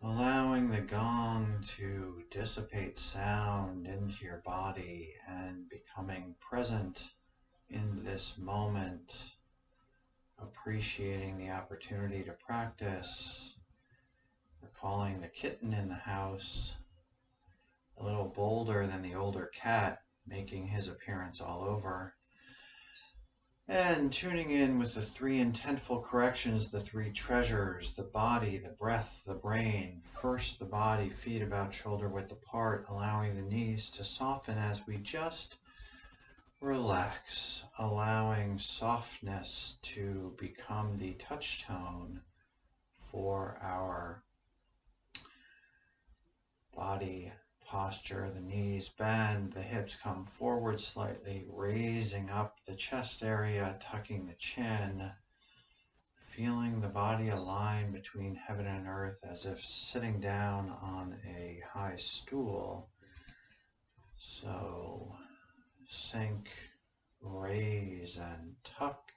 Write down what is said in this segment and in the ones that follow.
Allowing the gong to dissipate sound into your body and becoming present in this moment, appreciating the opportunity to practice, recalling the kitten in the house, a little bolder than the older cat, making his appearance all over. And tuning in with the three intentful corrections, the three treasures, the body, the breath, the brain. First, the body, feet about shoulder width apart, allowing the knees to soften as we just relax, allowing softness to become the touch tone for our body posture. The knees bend, the hips come forward slightly, raising up the chest area, tucking the chin, feeling the body align between heaven and earth as if sitting down on a high stool. So sink, raise, and tuck.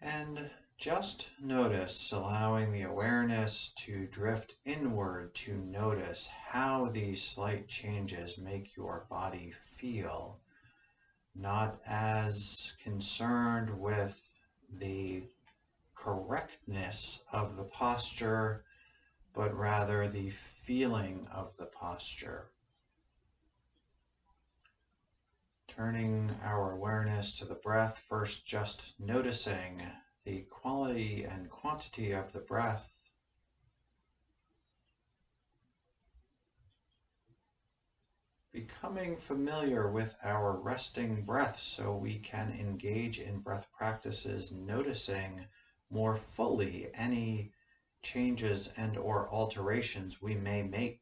And just notice, allowing the awareness to drift inward to notice how these slight changes make your body feel. Not as concerned with the correctness of the posture, but rather the feeling of the posture. Turning our awareness to the breath, first just noticing the quality and quantity of the breath. Becoming familiar with our resting breath so we can engage in breath practices, noticing more fully any changes and or alterations we may make.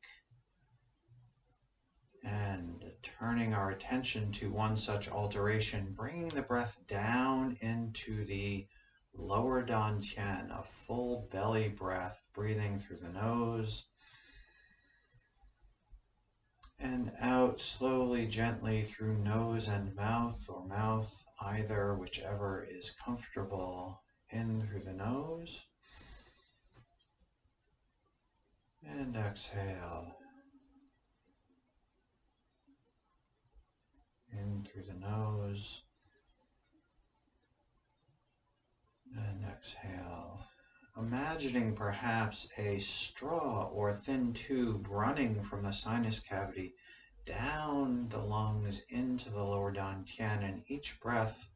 And turning our attention to one such alteration, bringing the breath down into the lower dantian, a full belly breath, breathing through the nose and out slowly, gently through nose and mouth, or mouth, either, whichever is comfortable. In through the nose and exhale. In through the nose and exhale. Imagining perhaps a straw or thin tube running from the sinus cavity down the lungs into the lower dantian, and each breath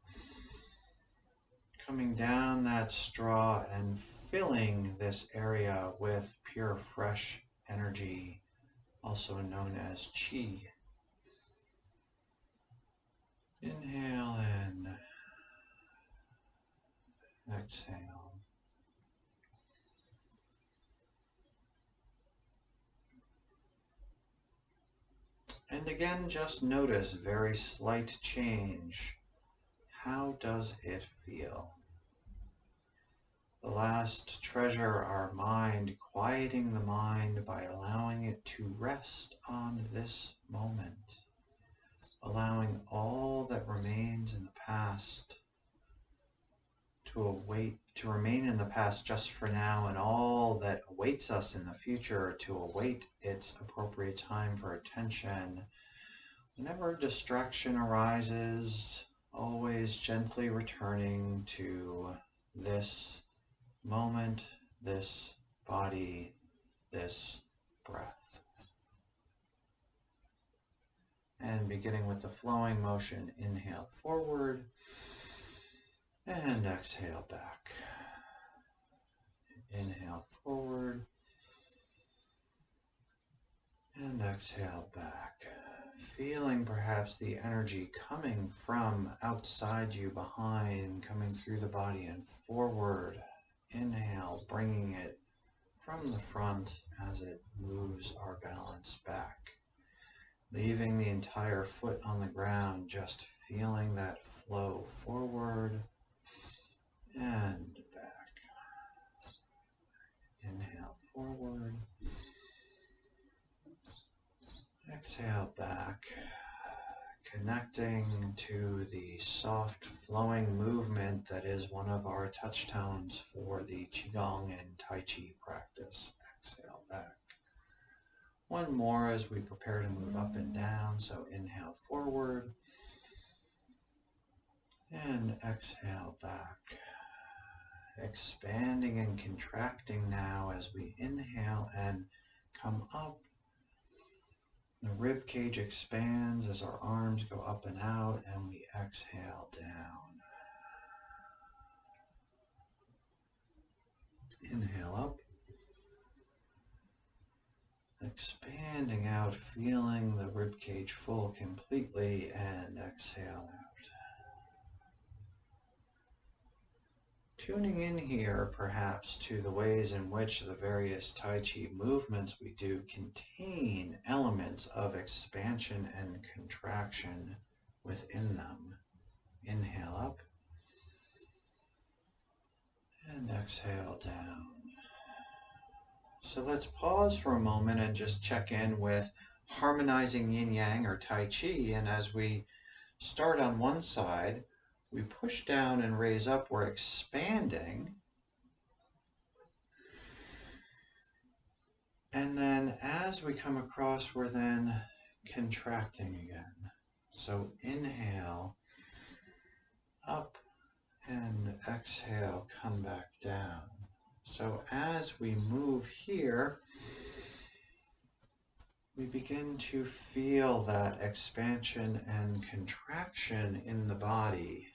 coming down that straw and filling this area with pure fresh energy, also known as chi. Inhale in, exhale. And again, just notice very slight change. How does it feel? The last treasure, our mind, quieting the mind by allowing it to rest on this moment, allowing all that remains in the past to remain in the past just for now, and all that awaits us in the future to await its appropriate time for attention. Whenever distraction arises, always gently returning to this moment, this body, this breath. And beginning with the flowing motion, inhale forward and exhale back. Inhale forward and exhale back. Feeling perhaps the energy coming from outside you, behind, coming through the body and forward. Inhale, bringing it from the front as it moves our balance back. Leaving the entire foot on the ground, just feeling that flow forward and back. forward. Exhale back, connecting to the soft flowing movement that is one of our touchstones for the Qigong and Tai Chi practice. Exhale back. One more as we prepare to move up and down. So inhale forward and exhale back. Expanding and contracting now as we inhale and come up. The rib cage expands as our arms go up and out, and we exhale down. Inhale up. Expanding out, feeling the rib cage full completely, and exhale out. Tuning in here perhaps to the ways in which the various Tai Chi movements we do contain elements of expansion and contraction within them. Inhale up and exhale down. So let's pause for a moment and just check in with harmonizing yin yang or Tai Chi. And as we start on one side, we push down and raise up, we're expanding. And then as we come across, we're then contracting again. So inhale, up, and exhale, come back down. So as we move here, we begin to feel that expansion and contraction in the body,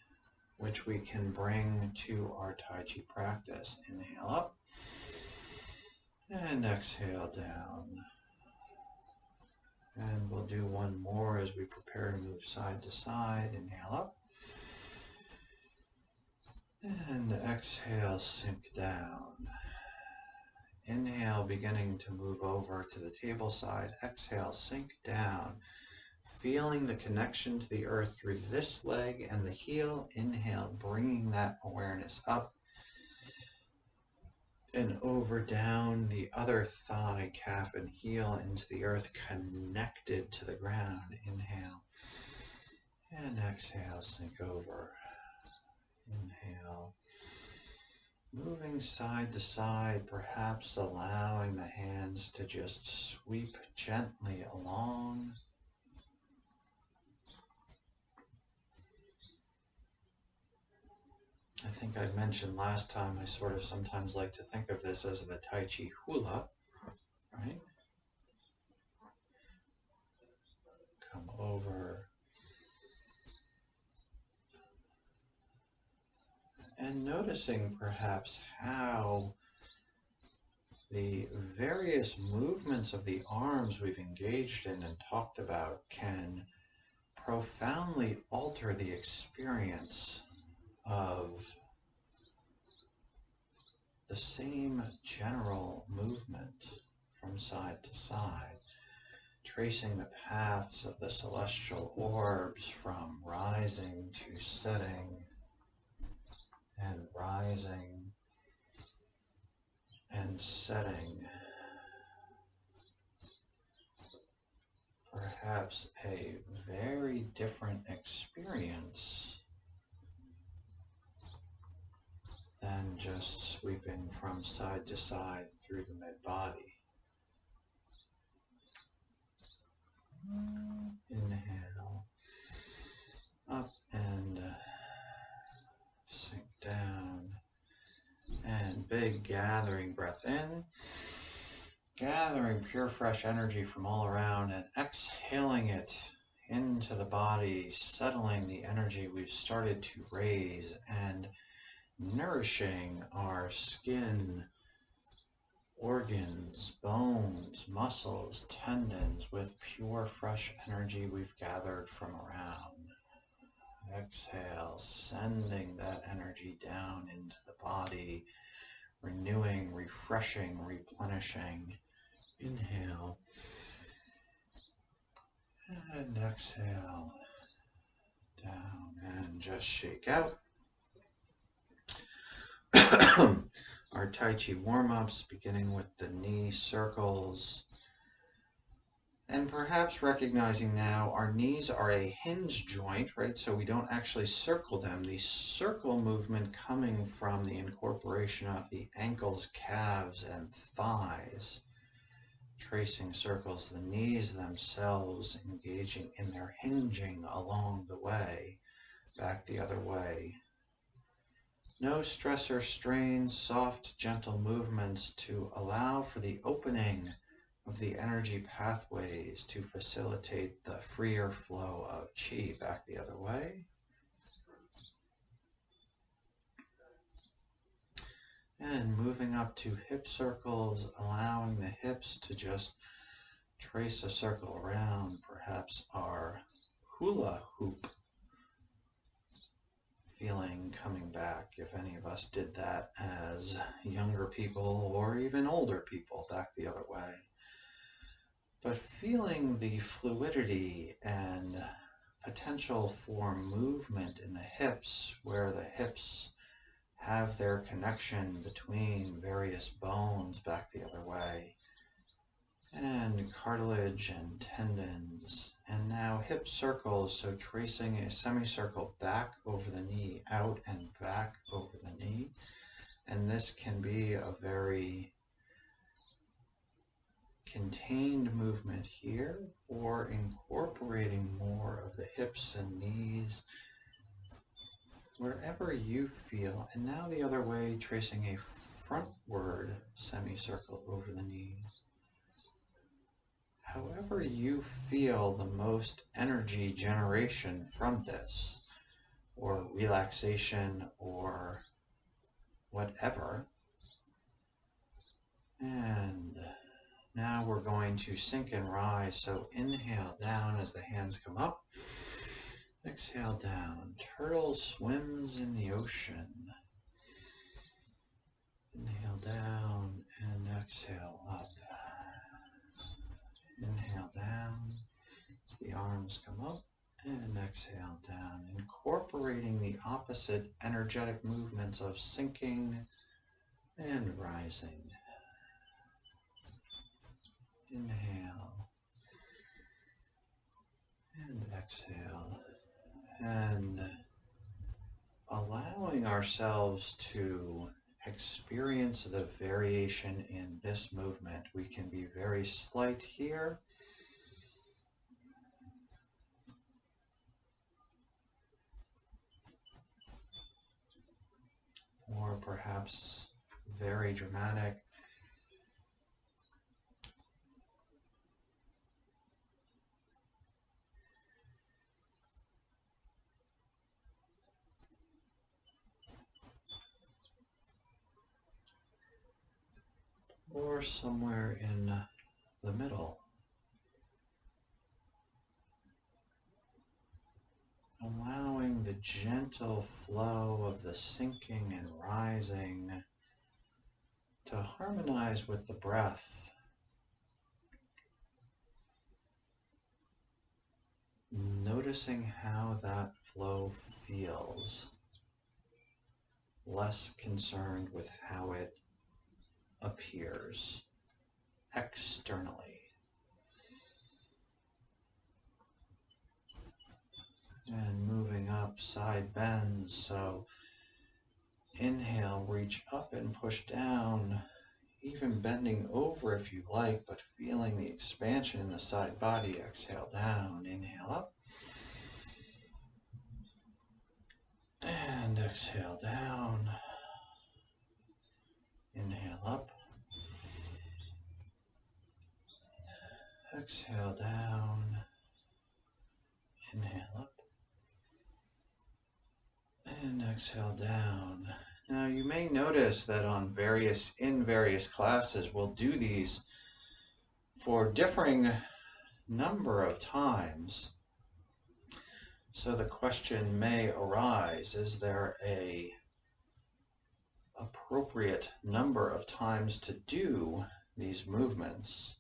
which we can bring to our Tai Chi practice. Inhale up and exhale down. And we'll do one more as we prepare to move side to side. Inhale up and exhale, sink down. Inhale, beginning to move over to the table side. Exhale, sink down. Feeling the connection to the earth through this leg and the heel. Inhale, bringing that awareness up and over down the other thigh, calf, and heel into the earth, connected to the ground. Inhale and exhale, sink over. Inhale. Moving side to side, perhaps allowing the hands to just sweep gently along. I think I mentioned last time, I sort of sometimes like to think of this as the Tai Chi hula, right? Come over. And noticing perhaps how the various movements of the arms we've engaged in and talked about can profoundly alter the experience of the same general movement from side to side, tracing the paths of the celestial orbs from rising to setting and rising and setting. Perhaps a very different experience than just sweeping from side to side through the mid-body. Inhale, up and sink down. And big gathering breath in, gathering pure fresh energy from all around and exhaling it into the body, settling the energy we've started to raise and nourishing our skin, organs, bones, muscles, tendons with pure fresh energy we've gathered from around. Exhale, sending that energy down into the body, renewing, refreshing, replenishing. Inhale and exhale down and just shake out. Our Tai Chi warm-ups, beginning with the knee circles, and perhaps recognizing now our knees are a hinge joint, right? So we don't actually circle them. The circle movement coming from the incorporation of the ankles, calves, and thighs, tracing circles, the knees themselves engaging in their hinging along the way, back the other way. No stress or strain, soft, gentle movements to allow for the opening of the energy pathways to facilitate the freer flow of qi back the other way. And moving up to hip circles, allowing the hips to just trace a circle around, perhaps our hula hoop feeling coming back, if any of us did that as younger people or even older people, back the other way. But feeling the fluidity and potential for movement in the hips, where the hips have their connection between various bones back the other way, and cartilage and tendons, and now hip circles, so tracing a semicircle back over the knee, out and back over the knee. And this can be a very contained movement here, or incorporating more of the hips and knees wherever you feel. And now the other way, tracing a frontward semicircle over the knee. However you feel the most energy generation from this, or relaxation, or whatever. And now we're going to sink and rise. So inhale down as the hands come up. Exhale down. Turtle swims in the ocean. Inhale down and exhale up. Inhale down as the arms come up, and exhale down, incorporating the opposite energetic movements of sinking and rising. Inhale and exhale, and allowing ourselves to experience the variation in this movement. We can be very slight here, or perhaps very dramatic. Or somewhere in the middle. Allowing the gentle flow of the sinking and rising to harmonize with the breath. Noticing how that flow feels. Less concerned with how it appears externally. And moving up, side bends. So inhale, reach up and push down, even bending over if you like, but feeling the expansion in the side body. Exhale down, inhale up. And exhale down. Inhale up. Exhale down. Inhale up. And exhale down. Now you may notice that in various classes we'll do these for differing number of times. So the question may arise, is there a appropriate number of times to do these movements?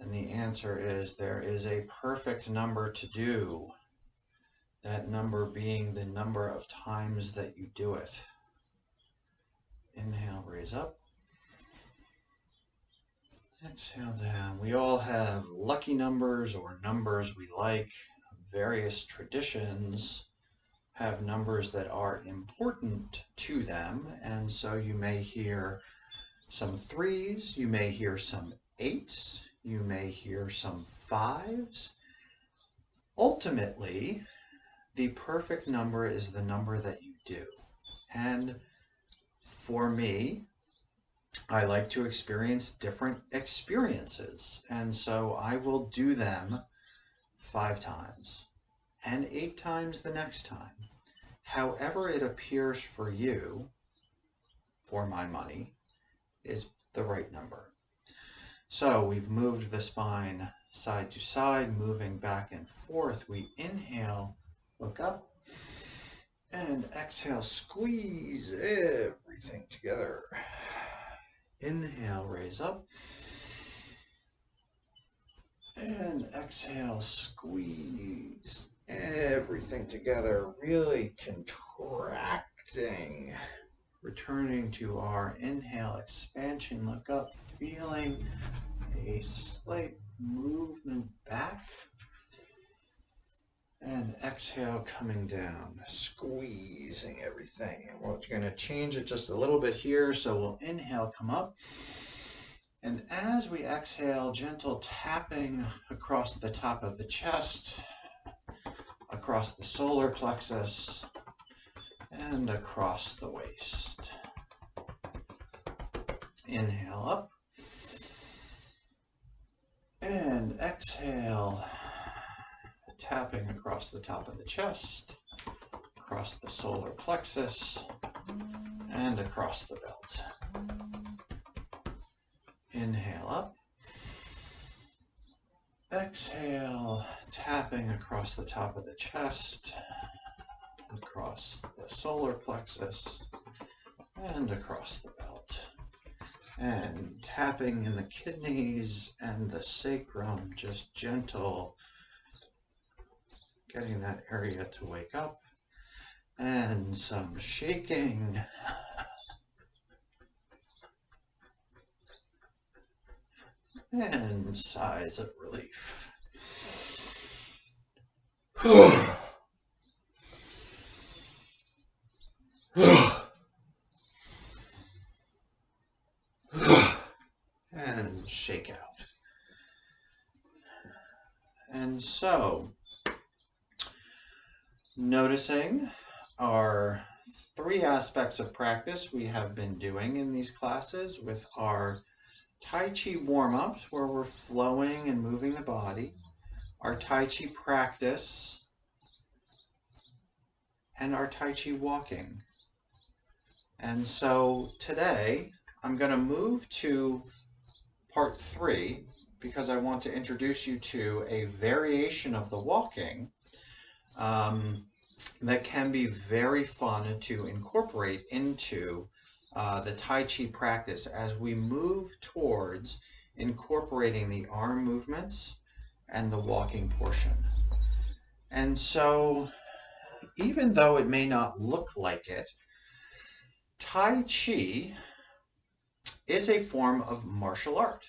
And the answer is there is a perfect number to do, that number being the number of times that you do it. Inhale, raise up. Exhale down. We all have lucky numbers or numbers we like. Various traditions have numbers that are important to them, and so you may hear some 3s, you may hear some 8s, you may hear some 5s. Ultimately, the perfect number is the number that you do. And for me, I like to experience different experiences, and so I will do them 5 times and 8 times the next time. However it appears for you, for my money, is the right number. So we've moved the spine side to side, moving back and forth. We inhale, look up, and exhale, squeeze everything together. Inhale, raise up. And exhale, squeeze everything together, really contracting. Returning to our inhale, expansion, look up, feeling a slight movement back. And exhale, coming down, squeezing everything. And we're going to change it just a little bit here. So we'll inhale, come up. And as we exhale, gentle tapping across the top of the chest, across the solar plexus, and across the waist. Inhale up. And exhale, tapping across the top of the chest, across the solar plexus, and across the belt. Inhale up. Exhale, tapping across the top of the chest, across the solar plexus, and across the belt. And tapping in the kidneys and the sacrum, just gentle, getting that area to wake up, and some shaking. And sighs of relief. And shake out. And so, noticing our 3 aspects of practice we have been doing in these classes with our Tai Chi warm-ups, where we're flowing and moving the body, our Tai Chi practice, and our Tai Chi walking. And so today, I'm going to move to part 3 because I want to introduce you to a variation of the walking that can be very fun to incorporate into the Tai Chi practice as we move towards incorporating the arm movements and the walking portion. And so, even though it may not look like it, Tai Chi is a form of martial art.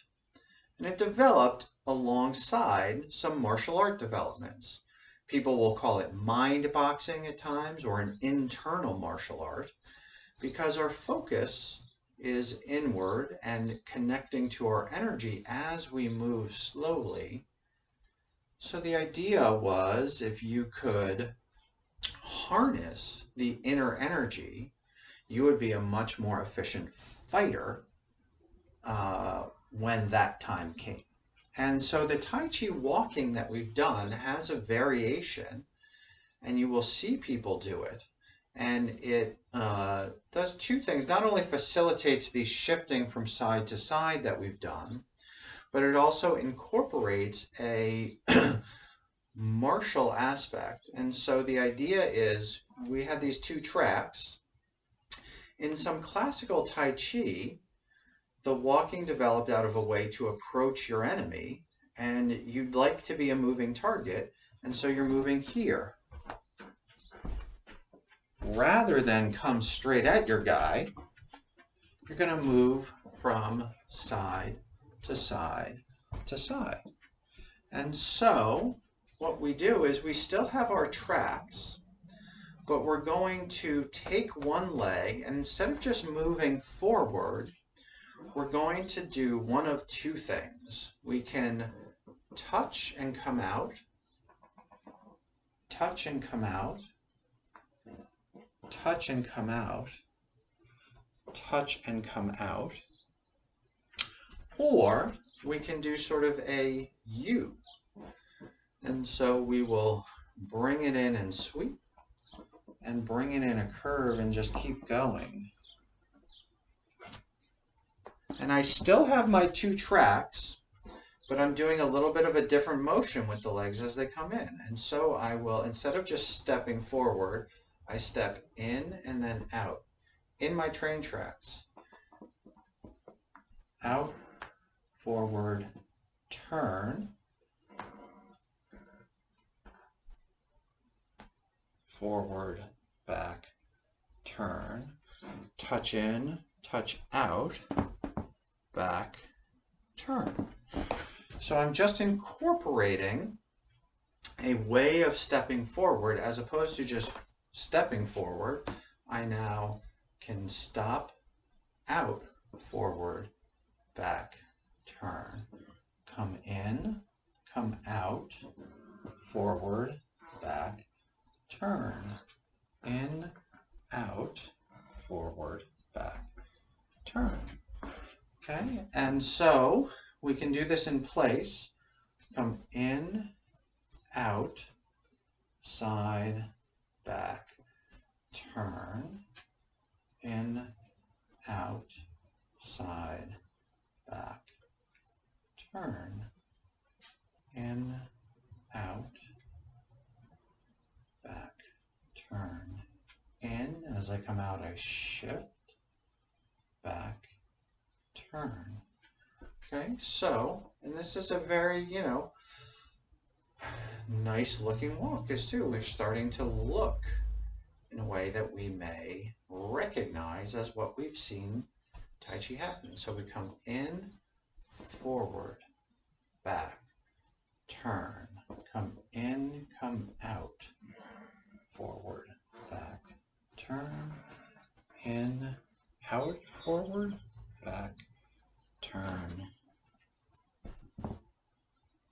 And it developed alongside some martial art developments. People will call it mind boxing at times, or an internal martial art, because our focus is inward and connecting to our energy as we move slowly. So the idea was, if you could harness the inner energy, you would be a much more efficient fighter when that time came. And so the Tai Chi walking that we've done has a variation, and you will see people do it. And it does 2 things. Not only facilitates the shifting from side to side that we've done, but it also incorporates a martial aspect. And so the idea is, we had these 2 tracks. In some classical Tai Chi, the walking developed out of a way to approach your enemy, and you'd like to be a moving target, and so you're moving here. Rather than come straight at your guy, you're going to move from side to side to side. And so what we do is we still have our tracks, but we're going to take one leg, and instead of just moving forward, we're going to do one of two things. We can touch and come out, touch and come out, touch and come out, touch and come out, or we can do sort of a U. And so we will bring it in and sweep, and bring it in a curve and just keep going. And I still have my two tracks, but I'm doing a little bit of a different motion with the legs as they come in. And so I will, instead of just stepping forward, I step in and then out in my train tracks. Out, forward, turn, forward, back, turn, touch in, touch out, back, turn. So I'm just incorporating a way of stepping forward as opposed to just stepping forward. I now can stop, out, forward, back, turn, come in, come out, forward, back, turn, in, out, forward, back, turn. Okay, and so we can do this in place. Come in, out, side, back, turn, in, out, side, back, turn, in, out, back, turn, in. As I come out, I shift, back, turn. Okay, so, and this is a very, nice looking walk as too. We're starting to look in a way that we may recognize as what we've seen Tai Chi happen. So we come in, forward, back, turn, come in, come out, forward, back, turn, in, out, forward, back, turn,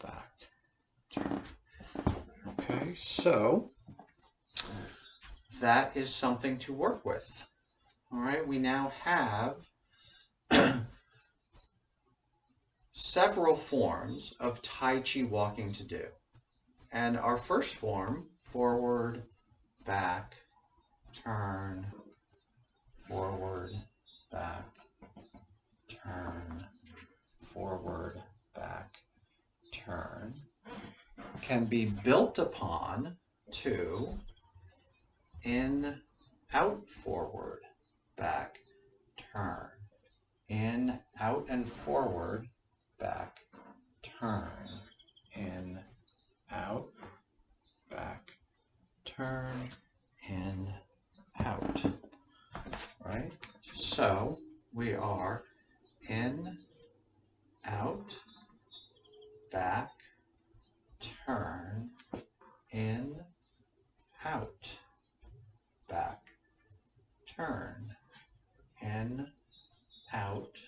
back, turn. Okay, so that is something to work with. All right, we now have several forms of Tai Chi walking to do. And our first form, forward, back, turn, forward, back, turn, forward, back, turn, can be built upon to in, out, forward, back, turn, in, out, and forward, back, turn, in, out, back, turn, in, out. Right? So we are in, out, back, turn, in, out, back, turn, in, out,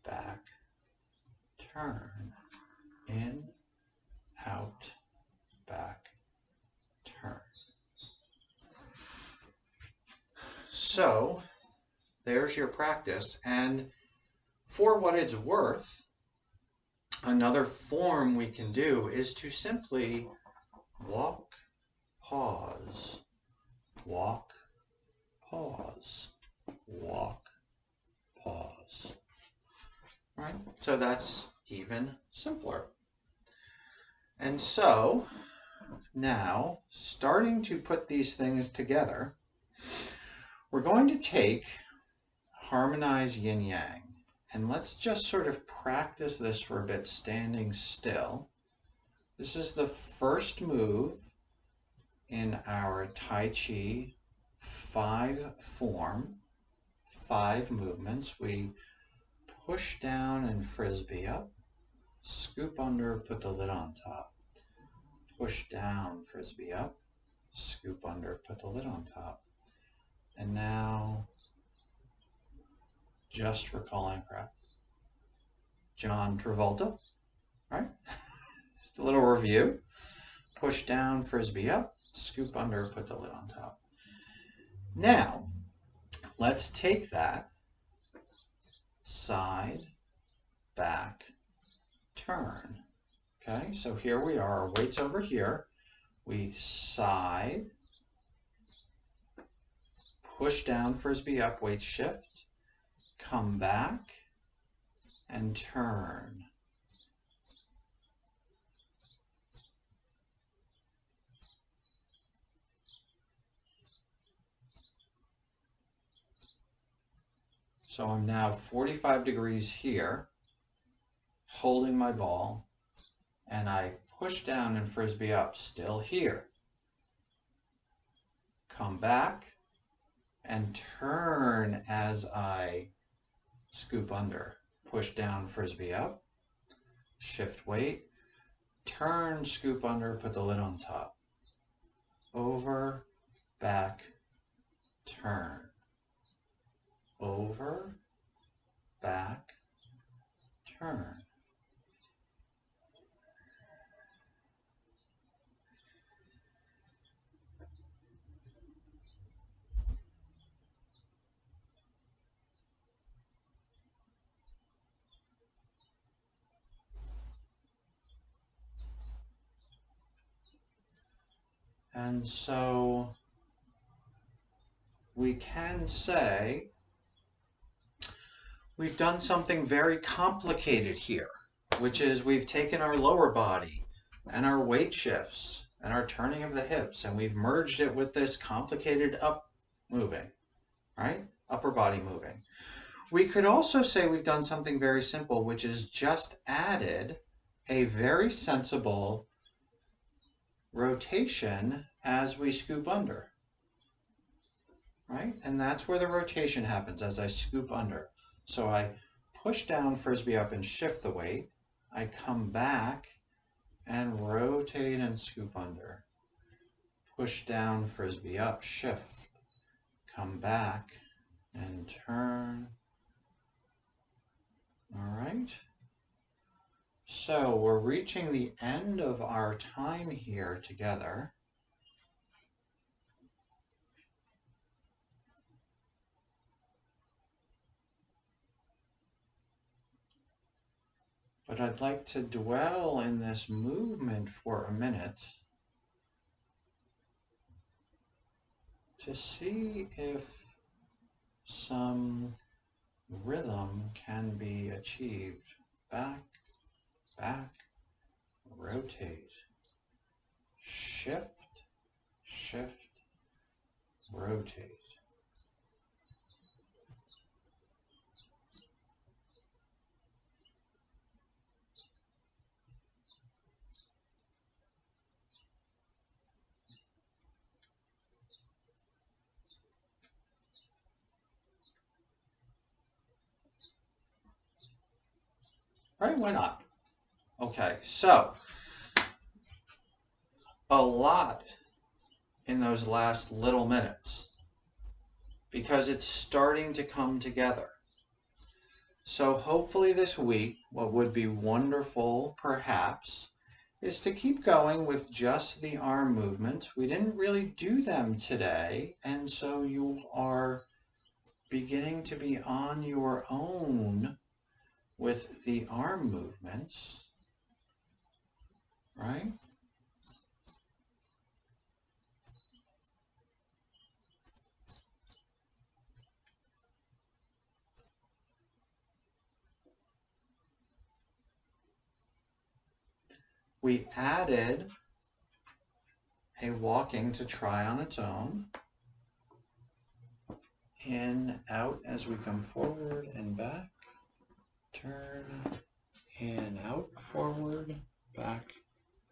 back, turn, in, out, back, turn. So there's your practice, and for what it's worth, another form we can do is to simply walk, pause, walk, pause, walk, pause. Right? So that's even simpler. And so now, starting to put these things together, we're going to take harmonize yin yang, and let's just sort of practice this for a bit standing still. This is the first move in our Tai Chi 5 form, 5 movements. We push down and frisbee up, scoop under, put the lid on top. Push down, frisbee up, scoop under, put the lid on top. And now, just recalling crap. John Travolta, right? Just a little review. Push down, frisbee up, scoop under, put the lid on top. Now, let's take that side, back, turn. Okay, so here we are, our weight's over here. We side, push down, frisbee up, weight shift, come back, and turn. So I'm now 45 degrees here, holding my ball, and I push down and frisbee up, still here. Come back and turn as I scoop under. Push down, frisbee up, shift weight, turn, scoop under, put the lid on top. Over, back, turn. Over, back, turn. And so we can say we've done something very complicated here, which is we've taken our lower body and our weight shifts and our turning of the hips, and we've merged it with this complicated up moving, right? Upper body moving. We could also say we've done something very simple, which is just added a very sensible rotation as we scoop under, right? And that's where the rotation happens, as I scoop under. So I push down, frisbee up, and shift the weight. I come back and rotate and scoop under. Push down, frisbee up, shift. Come back and turn. All right. So we're reaching the end of our time here together. But I'd like to dwell in this movement for a minute to see if some rhythm can be achieved. Back, back, rotate, shift, shift, rotate. Right, why not? Okay, so a lot in those last little minutes because it's starting to come together. So hopefully this week, what would be wonderful perhaps is to keep going with just the arm movements. We didn't really do them today, and so you are beginning to be on your own with the arm movements, right? We added a walking to try on its own. In, out as we come forward and back. Turn, in, out, forward, back,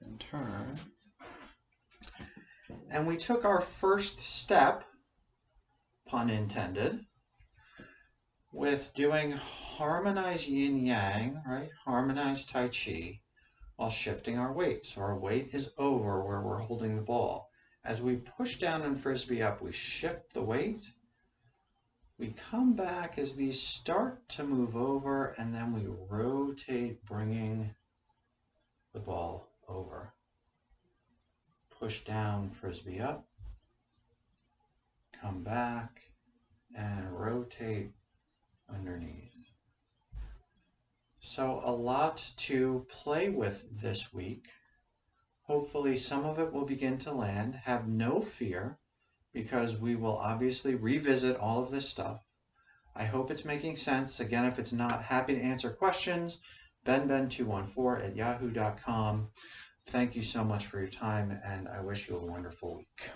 and turn. And we took our first step, pun intended, with doing harmonized yin yang, right? Harmonized Tai Chi while shifting our weight. So our weight is over where we're holding the ball. As we push down and frisbee up, we shift the weight. We come back as these start to move over, and then we rotate, bringing the ball over. Push down, frisbee up, come back, and rotate underneath. So a lot to play with this week. Hopefully some of it will begin to land. Have no fear, because we will obviously revisit all of this stuff. I hope it's making sense. Again, if it's not, happy to answer questions. benben214@yahoo.com. Thank you so much for your time, and I wish you a wonderful week.